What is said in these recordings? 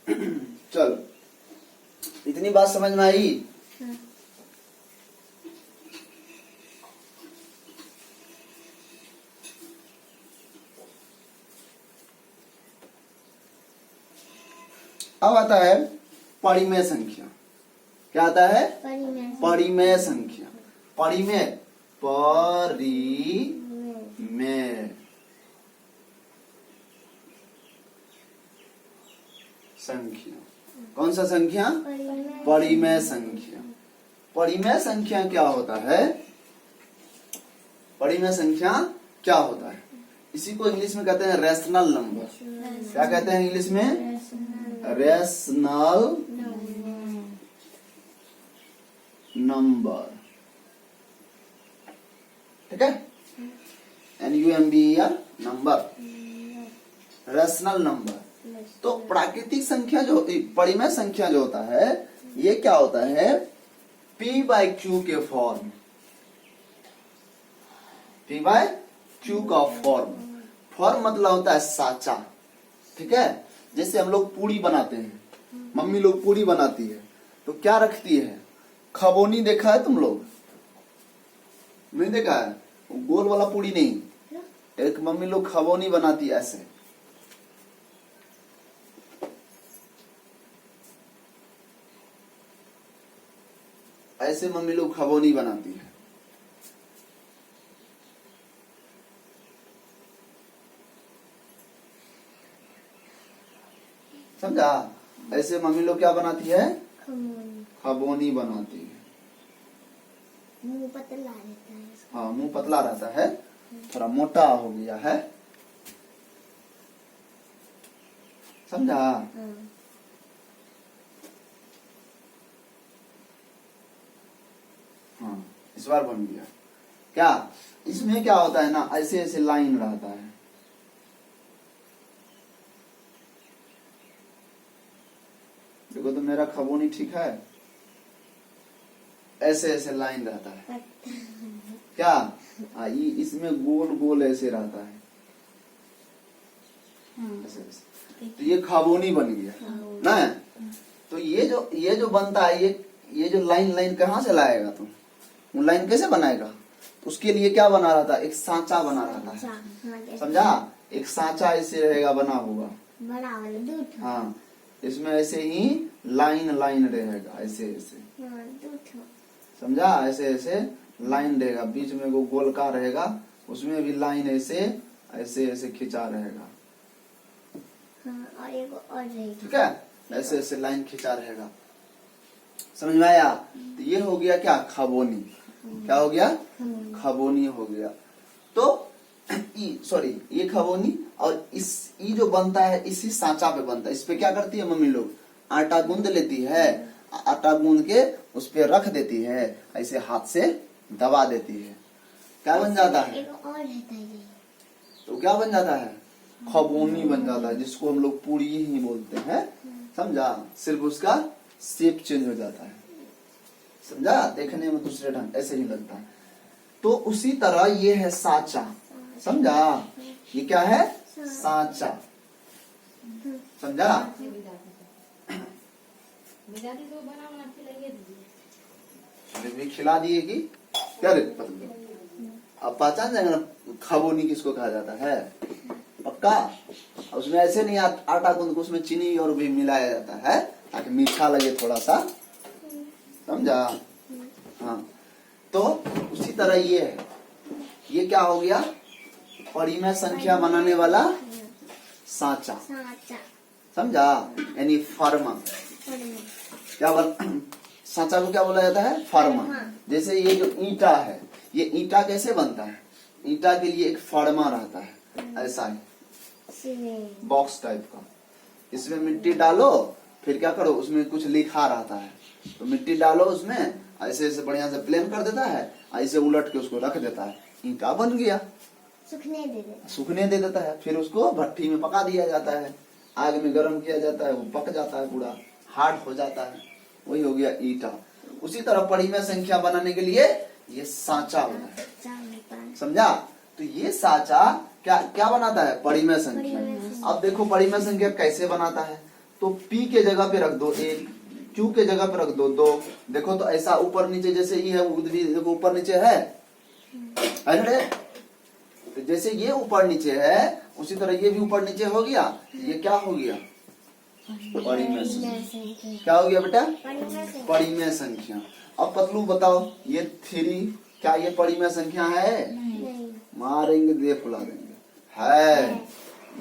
चलो, इतनी बात समझ में आई? अब आता है परिमेय संख्या। क्या आता है? परिमेय संख्या। परिमेय, परिमेय संख्या। कौन सा संख्या? परिमेय संख्या। परिमेय संख्या क्या होता है? परिमेय संख्या क्या होता है? इसी को इंग्लिश में कहते हैं रैशनल नंबर। क्या कहते हैं इंग्लिश में? Rational number. ठीक है, NUMBER नंबर, रैशनल नंबर। तो प्राकृतिक संख्या जो, परिमेय संख्या जो होता है, ये क्या होता है? P/Q के फॉर्म। P/Q का फॉर्म। फॉर्म मतलब होता है साचा। ठीक है, जैसे हम लोग पूरी बनाते हैं, मम्मी लोग पूरी बनाती है तो क्या रखती है? खबोनी देखा है तुम लोग? नहीं देखा है? गोल वाला पूरी नहीं, एक मम्मी लोग खबोनी बनाती है ऐसे। ऐसे मम्मी लोग खबोनी बनाती है। समझा? ऐसे मम्मी लोग क्या बनाती है? खबोनी बनाती है। मुंह पतला रहता है। हाँ, मुंह पतला रहता है, थोड़ा मोटा हो गया है। समझा? हाँ, इस बार बन गया। क्या इसमें क्या होता है ना, ऐसे ऐसे लाइन रहता है। देखो तो मेरा खबोनी ठीक है, ऐसे ऐसे लाइन रहता है। क्या इसमें गोल गोल ऐसे रहता है, ऐसे ऐसे। तो ये खबोनी बन गया ना। तो ये जो बनता है, ये जो लाइन लाइन कहाँ से लाएगा तुम? वो लाइन कैसे बनाएगा? उसके लिए क्या बना रहा था? एक सांचा बना रहा था। समझा? एक सांचा ऐसे रहेगा बना हुआ। हाँ, इसमें ऐसे ही लाइन लाइन रहेगा, ऐसे ऐसे। समझा? ऐसे ऐसे लाइन रहेगा, बीच में वो गोलका रहेगा, उसमें भी लाइन ऐसे ऐसे ऐसे खिंचा रहेगा। ठीक है, ऐसे ऐसे लाइन खिंचा रहेगा। समझ में आया? तो ये हो गया क्या? खबोनी। क्या हो गया? खबोनी हो गया। तो सॉरी, ये खबोनी। और ये जो बनता है इसी सांचा पे बनता है। इस पे क्या करती है मम्मी लोग? आटा गूंद लेती है, आटा गूंद के उस पे रख देती है, ऐसे हाथ से दबा देती है। क्या बन जाता है? तो क्या बन जाता है? खबोनी बन जाता है, जिसको हम लोग पूरी ही बोलते हैं। समझा? सिर्फ उसका शेप चेंज हो जाता है। समझा? देखने में दूसरे ढंग ऐसे ही लगता है। तो उसी तरह ये है सांचा। समझा? ये क्या है? सांचा। समझा? अरे भी खिला दिए कि क्या रे? अब पहचान जाएंगे ना खबोनी किसको कहा जाता है? पक्का? उसमें ऐसे नहीं आटा गूंद के उसमें चीनी और भी मिलाया जाता है ताकि मीठा लगे थोड़ा सा। समझा? हाँ, तो उसी तरह ये है। ये क्या हो गया? परिमेय संख्या बनाने वाला सांचा। समझा? यानी फर्मा। क्या सांचा को क्या बोला जाता है? फर्मा। जैसे ये जो ईंटा है, ये ईंटा कैसे बनता है? ईंटा के लिए एक फर्मा रहता है, ऐसा है बॉक्स टाइप का। इसमें मिट्टी डालो, फिर क्या करो, उसमें कुछ लिखा रहता है, तो मिट्टी डालो उसमें, ऐसे ऐसे बढ़िया से प्लेन कर देता है, ऐसे उलट के उसको रख देता है, ईंटा बन गया। सूखने दे देता है, फिर उसको भट्टी में पका दिया जाता है, आग में गर्म किया जाता है, वो पक जाता है, पूरा हार्ड हो जाता है, वही हो गया ईंटा। उसी तरह परिमेय संख्या बनाने के लिए ये सांचा होता है। समझा? तो ये सांचा क्या क्या बनाता है? परिमेय संख्या। अब देखो परिमेय संख्या कैसे बनाता है। तो P के जगह पे रख दो 1, Q के जगह पे रख दो 2। देखो तो ऐसा ऊपर नीचे जैसे ये है उधर भी देखो ऊपर नीचे है ना? तो जैसे ये ऊपर नीचे है उसी तरह ये भी ऊपर नीचे हो गया। ये क्या हो गया? परिमेय संख्या। क्या हो गया बेटा? परिमेय संख्या। अब पतलू बताओ ये 3 क्या ये परिमेय संख्या है? मारेंगे दे फुला देंगे। है,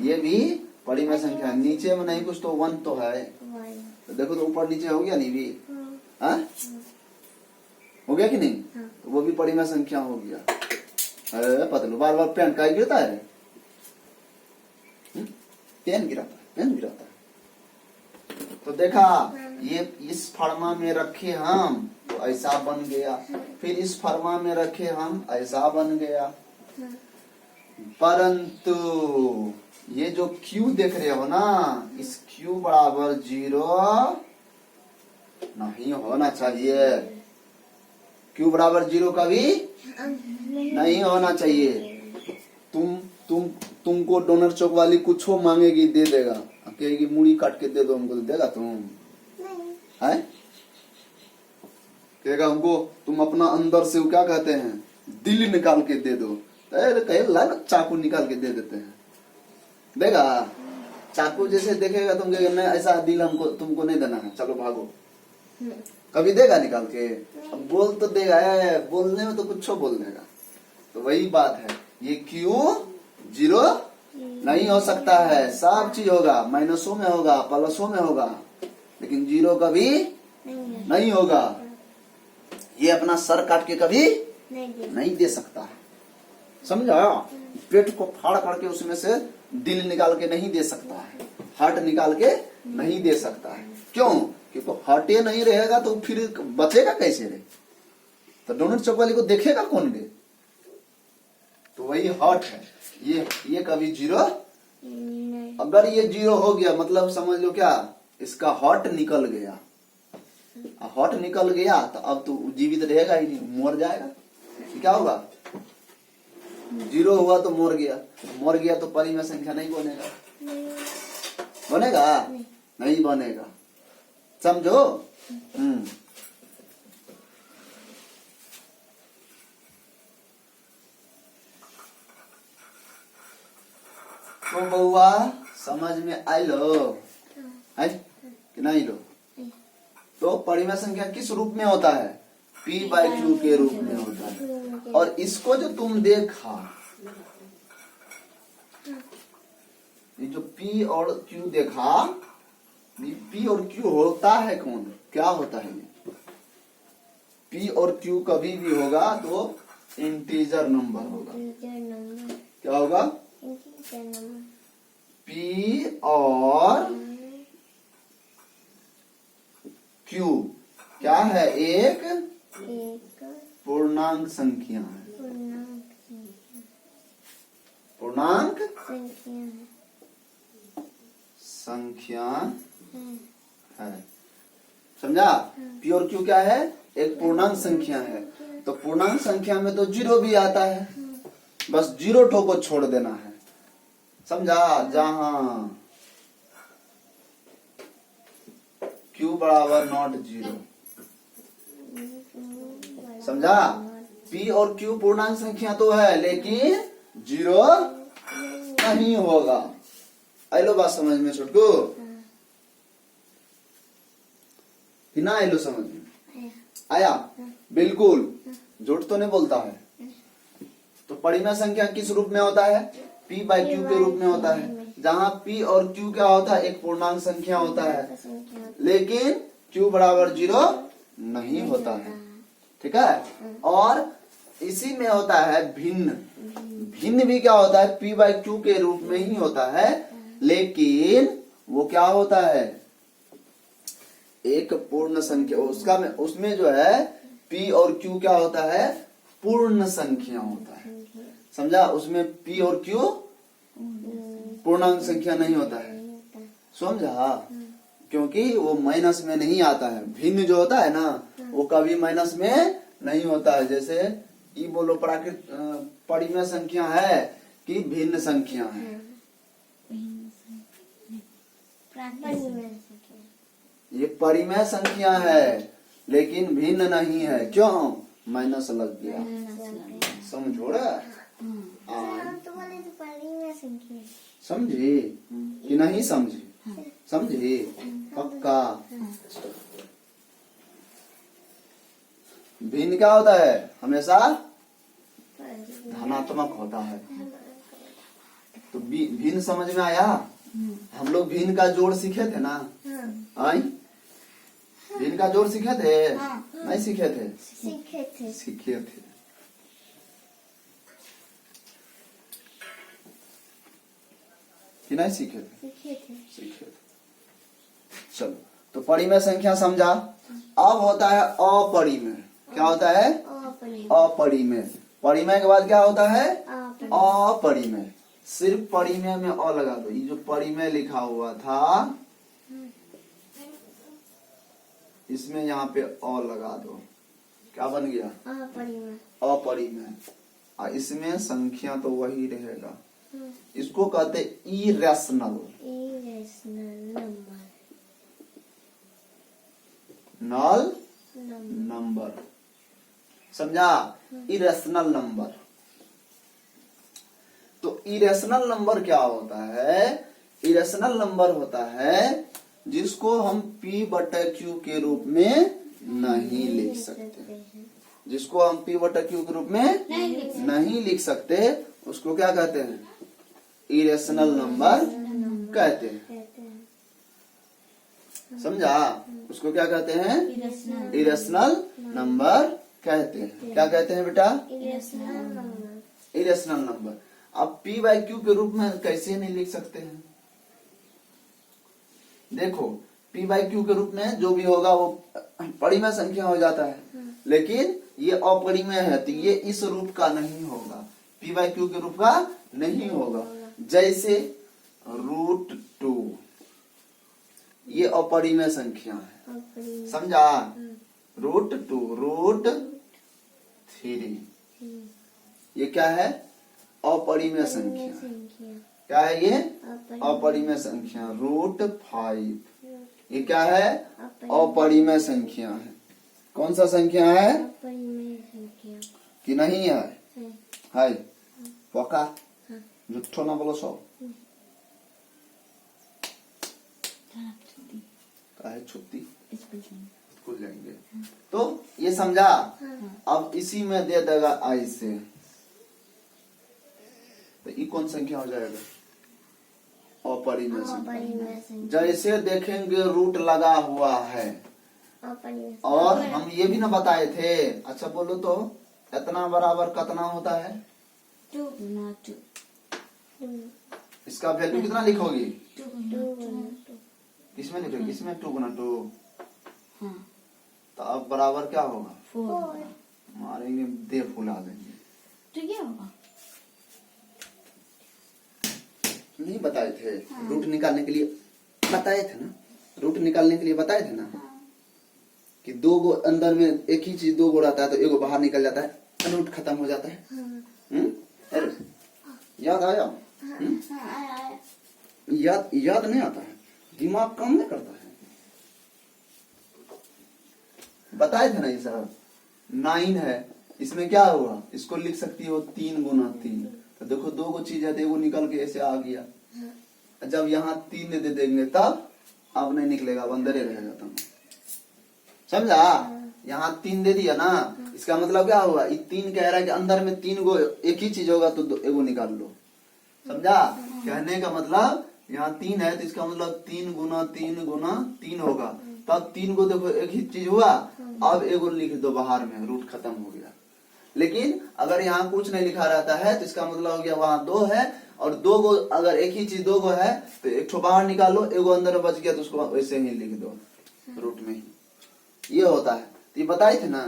ये भी परिमेय संख्या है। नीचे में नहीं कुछ तो 1 तो है। तो देखो तो ऊपर नीचे हो गया नहीं भी? हाँ हो गया कि नहीं? तो वो भी परिमेय संख्या हो गया। अरे पतलू बार बार पेन का गिरता है? पेन गिराता है, पेन गिराता है। तो देखा ये इस फर्मा में रखे हम तो ऐसा बन गया, फिर इस फर्मा में रखे हम ऐसा बन गया। परंतु ये जो Q देख रहे हो ना, इस Q बराबर 0 नहीं होना चाहिए। Q बराबर 0 कभी नहीं होना चाहिए। तुमको डोनर चौक वाली कुछ मांगेगी दे देगा, कहेगी मूड़ी काट के दे दो हमको, तो देगा तुम? है कहेगा हमको तुम अपना अंदर से वो क्या कहते हैं दिल निकाल के दे दो, कहे ला ना चाकू निकाल के दे देते हैं, देगा? चाकू जैसे देखेगा तुम कहेगा नहीं ऐसा दिल हमको तुमको नहीं देना है, चलो भागो। कभी देगा निकाल के? अब बोल तो देगा, बोलने में तो कुछ बोल देगा। तो वही बात है, ये क्यों 0 नहीं हो सकता है। सब चीज होगा, माइनसों में होगा, प्लसों में होगा, लेकिन 0 कभी नहीं होगा। ये अपना सर काट के कभी नहीं दे सकता है, समझा? पेट को फाड़ करके उसमें से दिल निकाल के नहीं दे सकता है, हार्ट निकाल के नहीं दे सकता है। क्यों? क्योंकि हार्टे नहीं रहेगा तो फिर बचेगा कैसे रे? तो डोनट चौक वाली को देखेगा कौन रे? तो वही हार्ट है। ये कभी 0, अगर ये 0 हो गया मतलब समझ लो क्या, इसका हार्ट निकल गया। हार्ट निकल गया तो अब तो जीवित रहेगा ही नहीं, मर जाएगा। क्या होगा? 0 हुआ तो मर गया तो परिमेय संख्या नहीं बनेगा। बनेगा? नहीं बनेगा, समझो? तो बउआ समझ में आई लो है कि नहीं लो? तो परिमेय संख्या किस रूप में होता है? P/Q के रूप में होता है। और इसको जो तुम देखा, ये जो P और Q देखा, P और Q होता है कौन? क्या होता है ये? P और Q कभी भी होगा तो इंटीजर नंबर होगा। क्या होगा? P और Q क्या है? एक पूर्णांक संख्या है। पूर्णांक संख्या है, समझा? P और Q क्या है? एक पूर्णांक संख्या है। तो पूर्णांक संख्या में तो 0 भी आता है, बस 0 ठो को छोड़ देना है, समझा? जहां Q बराबर नॉट 0, समझा? P और Q पूर्णांक संख्या तो है लेकिन 0 नहीं होगा। आइलो बात समझ में छोटकू कि ना? आइलो समझ में आया? बिल्कुल झूठ तो नहीं बोलता है। तो परिमेय संख्या किस रूप में होता है? P/Q के रूप में होता है, जहां P और Q क्या होता है? एक पूर्णांक संख्या होता है, लेकिन Q बराबर 0 नहीं होता है, ठीक है? और इसी में होता है भिन्न। भिन्न भी क्या होता है? P/Q के रूप में ही होता है, लेकिन वो क्या होता है? एक पूर्ण संख्या। उसमें जो है P और Q क्या होता है? पूर्ण संख्या होता है, समझा? उसमें P और Q पूर्णांक संख्या नहीं होता है, समझा? क्योंकि वो माइनस में नहीं आता है। भिन्न जो होता है ना वो कभी माइनस में नहीं होता है। जैसे ये बोलो परिमेय संख्या है कि भिन्न संख्या है? ये परिमेय संख्या है लेकिन भिन्न नहीं है। क्यों? माइनस लग गया। समझो रे। तो बोले तो परिमेय संख्या है। समझी कि नहीं समझी? समझी? पक्का? भिन्न क्या होता है? हमेशा धनात्मक होता है। तो भिन्न समझ में आया? हम लोग भिन्न का जोड़ सीखे थे ना? आई? भिन्न का जोड़ सीखे थे? नहीं सीखे थे? सीखे थे। कि नहीं सीखे थे? सीखे थे। चलो, तो परिमेय संख्या समझा। अब होता है अपरिमेय। क्या होता है? अपरिमेय। परिमेय के बाद क्या होता है? अपरिमेय। सिर्फ परिमेय में अ लगा दो। ये जो परिमेय लिखा हुआ था इसमें यहाँ पे अ लगा दो। क्या बन गया? अपरिमेय। और इसमें संख्या तो वही रहेगा। इसको कहते इरेशनल नंबर। समझा? Irrational number. तो इरेशनल नंबर क्या होता है? इरेशनल नंबर होता है जिसको हम p/q के रूप में नहीं लिख सकते। जिसको हम p/q के रूप में नहीं लिख सकते उसको क्या कहते हैं? इरेशनल नंबर कहते हैं। समझा? उसको क्या कहते हैं? इरेशनल नंबर कहते हैं। क्या कहते हैं बेटा? Irrational number. अब p/q के रूप में कैसे नहीं लिख सकते हैं? देखो, p/q के रूप में जो भी होगा वो परिमेय संख्या हो जाता है। लेकिन ये अपरिमेय है तो ये इस रूप का नहीं होगा। p/q के रूप का नहीं होगा। जैसे √2 ये अपरिमेय संख्या है। समझा? √2 √3 ये क्या है? अपरिमेय संख्या। क्या है ये? अपरिमेय संख्या। √5 ये क्या है? अपरिमेय संख्या है। कौन सा संख्या है? कि नहीं है? है। पक्का? झूठो ना बोलो सब। काहे छुट्टी? स्कूल जाएंगे। तो ये समझा? अब इसी में दे देगा आई से। तो ये कौन संख्या हो जाएगा? अपरिमेय संख्या। जैसे देखेंगे रूट लगा हुआ है। और हम ये भी ना बताए थे। अच्छा बोलो तो, इतना बराबर कितना होता है? 2 इसका वैल्यू कितना लिखोगी? किसमें लिखोगी? किसमें? 2 गुना 2। तो अब बराबर क्या होगा? 4 मारेंगे, दे फुला देंगे। तो क्या होगा? नहीं बताए थे? रूट निकालने के लिए बताए थे ना? रूट निकालने के लिए बताए थे ना? कि दो गो अंदर में एक ही चीज दो गो रहता है तो एगो बाहर निकल जाता है, रूट खत्म हो जाता है। अरे याद आया? याद नहीं आता है, दिमाग काम नहीं करता है। बताए थे ना ये सब। 9 है, इसमें क्या हुआ? इसको लिख सकती हो 3 गुना 3। तो देखो दो गो चीज है तो एगो निकल के ऐसे आ गया। जब यहाँ 3 दे देंगे तब अब नहीं निकलेगा, अंदर ही रहेगा। तुम समझा? यहाँ 3 दे दिया ना, इसका मतलब क्या हुआ? ये 3 कह रहा है कि अंदर में 3 गो एक ही चीज होगा तो एगो निकाल लो। समझा? कहने का मतलब यहाँ 3 है तो इसका मतलब 3 गुना 3 गुना 3 होगा। तब 3 गो देखो एक ही चीज हुआ। अब एगो लिख दो बाहर में, रूट खत्म हो गया। लेकिन अगर यहाँ कुछ नहीं लिखा रहता है तो इसका मतलब हो गया वहां 2 है और 2 गो, अगर एक ही चीज 2 गो है तो एक ठो बाहर निकालो, एगो अंदर बच गया तो उसको वैसे ही लिख दो रूट में ही। ये होता है। तो ये बताए थे ना?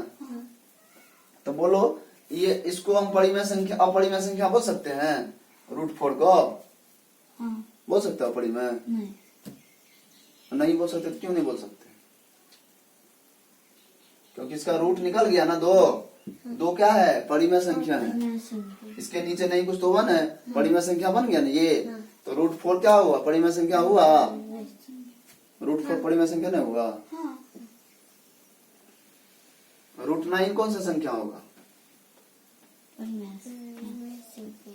तो बोलो, ये इसको हम परिमेय संख्या अपरिमेय संख्या बोल सकते हैं? √4 को बोल सकते हो अपरिमेय? नहीं बोल सकते। क्यों नहीं बोल सकते? क्योंकि इसका रूट निकल गया ना। 2 क्या है? परिमेय संख्या है। इसके नीचे नहीं कुछ तो 1 है, परिमेय संख्या बन गया ना ये। तो √4 क्या हुआ? परिमेय संख्या हुआ। रूट 4 परिमेय संख्या नहीं होगा। हाँ रूट 9 कौन सा संख्या होगा? परिमेय संख्या।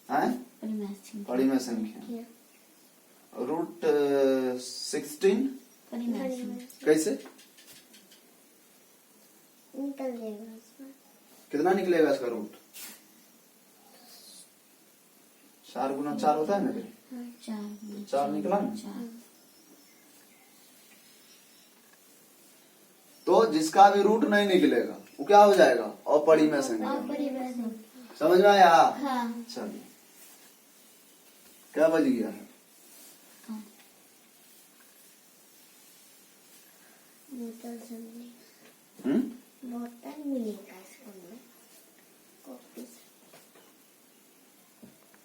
हैं? परिमेय संख्या। परिमेय संख्या। रूट 16 परिमेय संख्या। कैसे? निकल जाएगा उसमें। कितना निकलेगा इसका रूट? 4 गुना 4 होता है ना? चार। 4 निकला ना? चार। तो जिसका भी रूट नहीं निकलेगा वो क्या हो जाएगा? अपरिमेय संख्या। अपरिमेय संख्या। समझ में आया? हाँ। चलिए, क्या बज गया है? बोतल समझे। हम्म? बोतल मिलेगा।